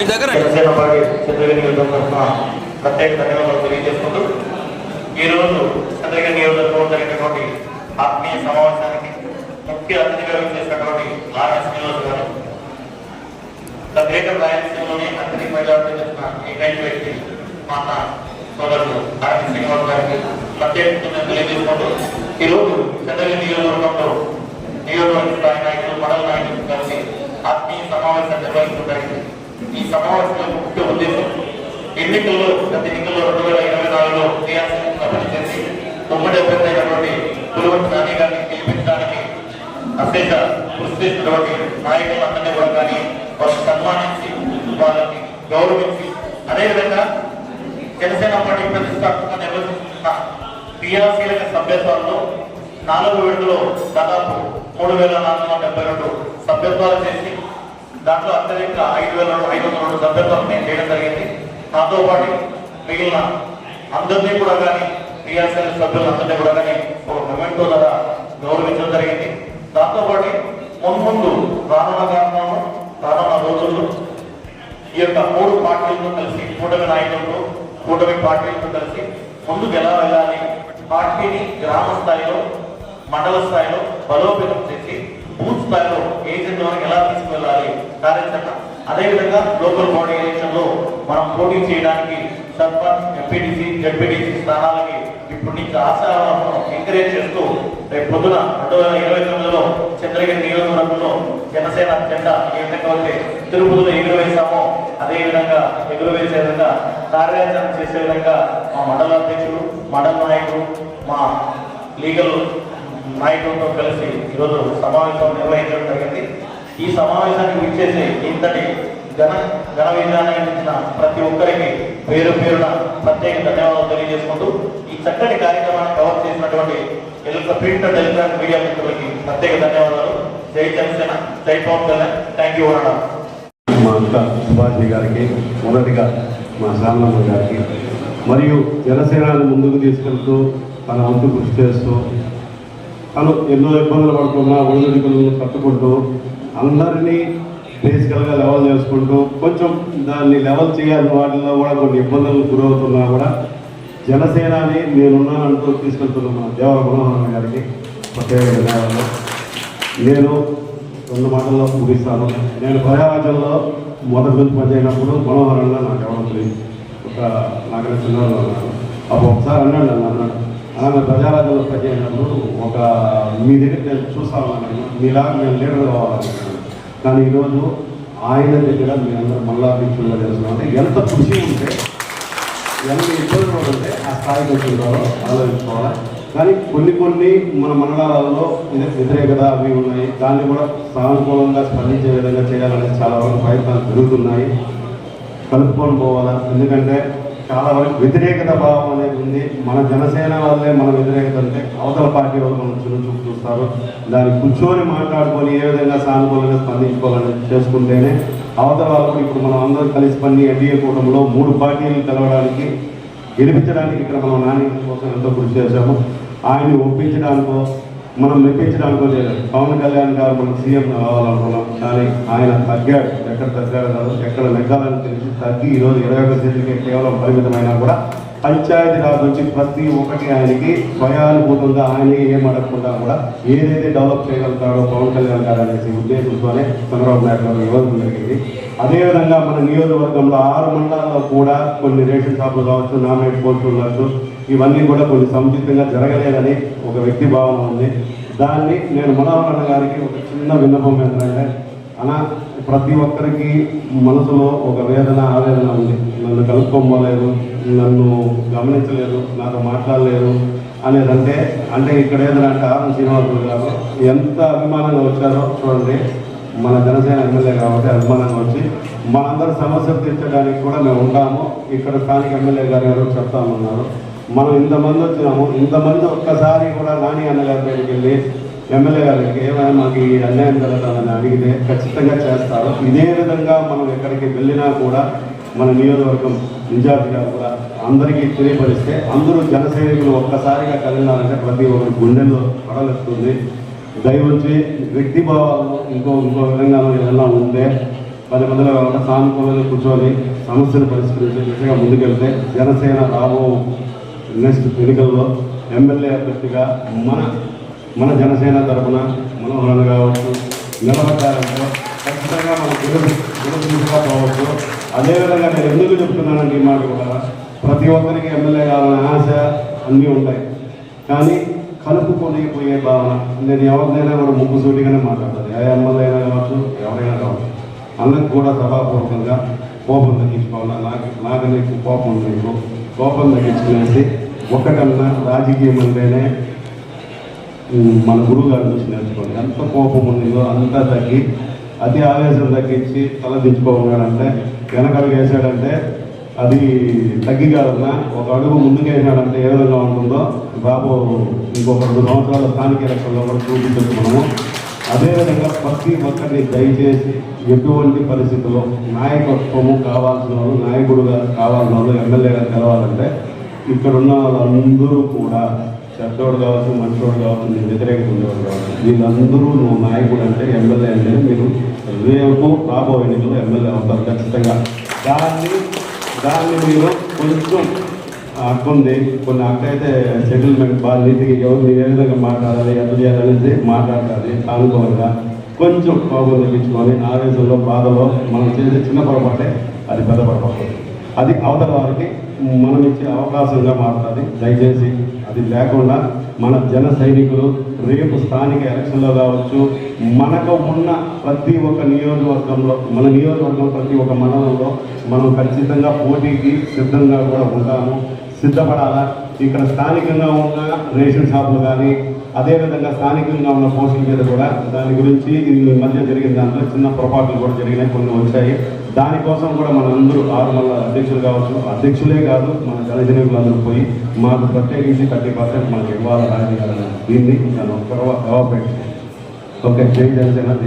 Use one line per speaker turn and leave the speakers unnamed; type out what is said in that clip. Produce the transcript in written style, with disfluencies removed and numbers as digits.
Janasena party Chandragiri నియోజకవర్గం ప్రత్యేక ధన్యవాదాలు తెలియజేసుకుంటూ ఈరోజు చంద్రగిరి నియోజకవర్గంలో జరిగినటువంటి ఆత్మీయ సమావేశానికి ముఖ్య అతిథిగా చేసినటువంటి ఆర్ఎస్ శ్రీనివాస్ గారు గ్రేటర్ రాయలసీమలోని అత్యధిక మెజారిటీ చేసిన ఏకైక వ్యక్తి మా సోదరుడు ఆర్ఎస్ శ్రీనివాస్ గారికి ప్రత్యేకంగా తెలియజేసుకుంటూ ఈరోజు చంద్రగిరి నియోజకవర్గంలో నియోజకవర్గ స్థాయి నాయకులు మండల నాయకులు కలిసి ఆత్మీయ సమావేశం నిర్వహించడానికి ఈ సమావేశంలో ముఖ్య ఉద్దేశం ఎన్నికల్లో గత ఎన్నికల్లో 2024లో క్రియాశీలంగా పనిచేసి ఉమ్మడి అభ్యర్థి అయినటువంటి పులివర్తి నాని గారిని గెలిపించడానికి అత్యంత కృషి చేసినటువంటి నాయకులందరినీ కూడా కానీ వారిని సన్మానించి వాళ్ళని గౌరవించి అదేవిధంగా జనసేన పార్టీ ప్రతిష్టాత్మకంగా నిర్వహిస్తున్న క్రియాశీలక సభ్యత్వాల్లో 4 విడతలో దాదాపు 3472 సభ్యత్వాలు చేసి దాంట్లో అత్యధిక 5502 సభ్యత్వాలు నేను చేయడం జరిగింది. నాతో పాటు మిగిలిన అందరినీ కూడా కానీ క్రియాశీలక సభ్యులందరినీ కూడా కానీ ఒక మొమెంటో ద్వారా గౌరవించడం జరిగింది. దాంతోపాటు మున్ముందు రానున్న రోజుల్లో ఈ యొక్క 3 పార్టీలతో కలిసి కూటమి నాయకులతో కూటమి పార్టీలతో కలిసి ముందుకు ఎలా వెళ్ళాలి, పార్టీని గ్రామ స్థాయిలో మండల స్థాయిలో బలోపేతం చేసి బూత్ స్థాయిలో ఏజెంట్లను ఎలా తీసుకువెళ్ళాలి కార్యాచరణ. అదేవిధంగా లోకల్ బాడీ ఎలక్షన్ లో మనం పోటీ చేయడానికి సర్పంచ్, ఎంపీటీసీ, జడ్పీటీసీ స్థానాలకి ఇప్పుడు నుంచి ఆశావాహం ఎంకరేజ్ చేస్తూ రేపు పొద్దున 2029లో చంద్రగిరి నియోజకవర్గంలో జనసేన జెండా ఏ విధంగా అయితే తిరుపతిలో ఎగురవేశామో అదేవిధంగా ఎగురవేసే విధంగా కార్యాచరణ చేసే విధంగా మా మండల అధ్యక్షులు, మండల నాయకులు, మా లీగల్ నాయకులతో కలిసి ఈరోజు సమావేశం నిర్వహించడం జరిగింది. ఈ సమావేశానికి విచ్చేసి ఇంతటి ఘన విజయాన్ని అందించిన ప్రతి ఒక్కరికి పేరు పేరున ప్రత్యేక ధన్యవాదాలు తెలియజేసుకుంటూ ఈ చక్కటి కార్యక్రమాన్ని కవర్ చేసినటువంటి ప్రింట్ అండ్ ఎలక్ట్రానిక్ మీడియా మిత్రులకి ప్రత్యేక ధన్యవాదాలు. జై జనసేన, జై పవన్ కళ్యాణ్. థ్యాంక్ యూ అన్న.
మా అంత సుభాష్ గారికి, మొదటిగా మా శ్యామలమ్మ గారికి, మరియు జనసేనని ముందుకు తీసుకెళ్తూ తన వంతు కృషి చేస్తూ తను ఎన్నో ఇబ్బందులు పడుతున్నా ఒడిదుడుకులను తట్టుకుంటూ అందరినీ బేసికల్గా లెవెల్ చేసుకుంటూ కొంచెం దాన్ని లెవెల్ చేయాల్సిన వాటిల్లో కూడా కొన్ని ఇబ్బందులకు గురవుతున్నా కూడా జనసేనని నేనున్నానంటూ తీసుకెళ్తున్న మన దేవర మనోహరణ గారికి ప్రత్యేక ధన్యవాదాలు. నేను 2 మాటల్లో ముగిస్తాను. నేను ప్రజారాజ్యంలో మొదటి నుంచి పనిచేసినప్పుడు మనోహరంగా నాకు ఎవరు తెలియదు, నాకైనా చిన్నవాళ్ళు అన్నాడు. అప్పుడు ఒకసారి అన్నాడు ఆమె ప్రజారాజ్యంలో పనిచేసినప్పుడు మీ దగ్గర నేను చూస్తాను, మీలాగా నేను లీడర్ కావాలనుకున్నాను. కానీ ఈరోజు ఆయన దగ్గర మీరందరూ మళ్ళా పిక్చర్లో చేస్తున్నాం అంటే ఎంత కృషి ఉంటే, ఎంత ఇబ్బందులు ఉంటే ఆ స్థాయికి వచ్చింటారో ఆలోచించుకోవాలి. కానీ కొన్ని మన మండలాలలో వ్యతిరేకత అవి ఉన్నాయి. దాన్ని కూడా సానుకూలంగా స్పందించే విధంగా చేయాలనేది చాలా వరకు ప్రయత్నాలు జరుగుతున్నాయి. కలుపుకొని పోవాలా, ఎందుకంటే చాలా వరకు వ్యతిరేకత భావం అనేది ఉంది. మన జనసేన వల్లే మన వ్యతిరేకత అంటే అవతల పార్టీ వాళ్ళు మనం చూపు చూస్తారు. దాన్ని కూర్చొని మాట్లాడుకొని ఏ విధంగా సానుకూలంగా స్పందించుకోవాలని చేసుకుంటేనే అవతల వాళ్ళు ఇప్పుడు మనం అందరం కలిసి పని ఎన్డీఏ కూటమిలో 3 పార్టీలు కలవడానికి గెలిపించడానికి ఇక్కడ మనం నాని కోసం ఎంతో కృషి చేశాము. ఆయన్ని ఒప్పించడానికో మనం మెప్పించడానికో లేదు. పవన్ కళ్యాణ్ గారు మనం సీఎం కావాలనుకున్నాం, కానీ ఆయన తగ్గాడు. ఎక్కడ తగ్గాడు కాదు, ఎక్కడ నెగ్గాలని తెలిసి తగ్గి ఈరోజు 21 సీట్లకి కేవలం పరిమితమైనా కూడా పంచాయతీ రాజ్ నుంచి ప్రతి ఒక్కటి ఆయనకి స్వయానుభూతంగా ఆయనకి ఏం అడగకుండా కూడా ఏదైతే డెవలప్ చేయగలుగుతాడో పవన్ కళ్యాణ్ గారు అనేసి ఉద్దేశంతోనే చంద్రబాబు నాయుడు గారు ఇవ్వడం జరిగింది. అదేవిధంగా మన నియోజకవర్గంలో 6 మండలాల్లో కూడా కొన్ని రేషన్ షాపులు కావచ్చు, నామినేట్ పోస్టులు కావచ్చు, ఇవన్నీ కూడా కొన్ని సముచితంగా జరగలేదని ఒక వ్యక్తి భావన ఉంది. దాన్ని నేను మనోహరణ గారికి ఒక చిన్న విన్నపం ఏంటంటే, ప్రతి ఒక్కరికి మనసులో ఒక వేదన ఆవేదన ఉంది. నన్ను కలుపుకోలేదు, నన్ను గమనించలేదు, నాతో మాట్లాడలేదు అనేదంటే ఇక్కడ ఏదంటే ఆర్ఎన్ శ్రీనివాసులు గారు ఎంత అభిమానంగా వచ్చారో చూడండి. మన జనసేన ఎమ్మెల్యే కాబట్టి అభిమానంగా వచ్చి మనందరి సమస్యలు తీర్చడానికి కూడా మేము ఉంటాము. ఇక్కడ స్థానిక ఎమ్మెల్యే గారు చెప్తామన్నారు. మనం ఇంతమంది వచ్చినాము, ఇంతమంది ఒక్కసారి కూడా నాని అన్నగారి దగ్గరికి వెళ్ళి ఎమ్మెల్యే గారికి ఏమైనా మాకు ఈ అన్యాయం జరుగుతుందని అడిగితే ఖచ్చితంగా చేస్తారు. ఇదే విధంగా మనం ఎక్కడికి వెళ్ళినా కూడా మన నియోజకవర్గం ఇన్ఛార్జ్ గారు కూడా అందరికీ తెలియపరిస్తే అందరూ జన సైనికులు ఒక్కసారిగా కలిగినారంటే ప్రతి ఒక్కరి గుండెల్లో పడలేస్తుంది. దయవుంచి వ్యక్తి భావాలు ఇంకో విధంగా ఏదైనా ఉంటే 10 మందిలో కాకుండా సానుకూలంగా కూర్చొని సమస్యను పరిష్కరించే దిశగా ముందుకెళ్తే జనసేన రాబో నెక్స్ట్ ఎన్నికల్లో ఎమ్మెల్యే అభ్యర్థిగా మన జనసేన తరఫున మనోహరణ కావచ్చు నిలబడ్డారంటే ఖచ్చితంగా మనం దిశగా పోవచ్చు. అదేవిధంగా నేను ఎందుకు చెప్తున్నానంటే ఈ మాట కూడా ప్రతి ఒక్కరికి ఎమ్మెల్యే కావాలనే ఆశ అన్నీ ఉంటాయి, కానీ కలుపుకొని పోయే భావన. నేను ఎవరినైనా కూడా ముక్కుసూటిగానే మాట్లాడతాను, ఏ ఎమ్మెల్యే అయినా కావచ్చు ఎవరైనా కావచ్చు. అందరికి కూడా సభాపూర్వకంగా కోపం తగ్గించుకోవాలి. నాకు నీకు కోపం ఉంది, నీకు కోపం తగ్గించుకునేసి ఒకటన్నా రాజకీయం అంటేనే మన గురువు గారి నుంచి నేర్చుకోండి. ఎంత కోపం ఉందో అంతా తగ్గి అతి ఆవేశం తగ్గించి తలదించుకోవాలంటే వెనకడుగు వేసాడంటే అది తగ్గి కాదన్నా ఒక అడుగు ముందుకు వేసాడంటే ఏ విధంగా ఉంటుందో బాబు ఇంకొక 2 సంవత్సరాల స్థానిక ఎలక్షన్లో కూడా చూపించచ్చు మనము. అదేవిధంగా ప్రతి ఒక్కరిని దయచేసి ఎటువంటి పరిస్థితుల్లో నాయకత్వము కావాల్సిన వాళ్ళు, నాయకుడుగా కావాల్సిన వాళ్ళు, ఎమ్మెల్యేగా తెలవాలంటే ఇక్కడున్న వాళ్ళందరూ కూడా చెడ్డోడు కావచ్చు, మంచోడు కావచ్చు, నేను వ్యతిరేకత ఉండేవాడు కావచ్చు, వీళ్ళందరూ నువ్వు నాయకుడు అంటే ఎమ్మెల్యే అంటే మీరు రేపు రాబోయే ఎన్నికల్లో ఎమ్మెల్యే అవుతారు ఖచ్చితంగా. దాన్ని మీరు కొంచెం అక్కుంది కొన్ని అక్కయితే సెటిల్మెంట్ బాగా నీతికి ఎవరు ఏ విధంగా మాట్లాడాలి, ఎంత చేయాలనేది మాట్లాడాలి. సానుకూలంగా కొంచెం కోపం తగ్గించుకొని ఆవేశంలో బాధలో మనం చేసే చిన్న పొరపాటే అది పెద్ద పొరపాటు. అది అవతల వారికి మనం ఇచ్చే అవకాశంగా మారుతుంది. దయచేసి అది లేకుండా మన జన సైనికులు రేపు స్థానిక ఎలక్షన్లో కావచ్చు, మనకు ఉన్న ప్రతి ఒక్క నియోజకవర్గంలో, మన నియోజకవర్గం ప్రతి ఒక్క మండలంలో మనం ఖచ్చితంగా పోటీకి సిద్ధంగా కూడా ఉంటాము. సిద్ధపడాలా. ఇక్కడ స్థానికంగా ఉన్న రేషన్ షాపులు కానీ, అదేవిధంగా స్థానికంగా ఉన్న పోస్టుల మీద కూడా దాని గురించి ఈ మధ్య జరిగిన దాంట్లో చిన్న పొరపాట్లు కూడా జరిగినాయి, కొన్ని వచ్చాయి. దానికోసం కూడా మనందరూ 6 మండల అధ్యక్షులు కావచ్చు, అధ్యక్షులే కాదు మన జనసైనికులందరూ పోయి మాకు ప్రత్యేకించి 30% మనకి ఇవ్వాలి రాజకీయాలను దీన్ని నేను ఒక్కరవ పెట్టి ఓకే జై జనసేన.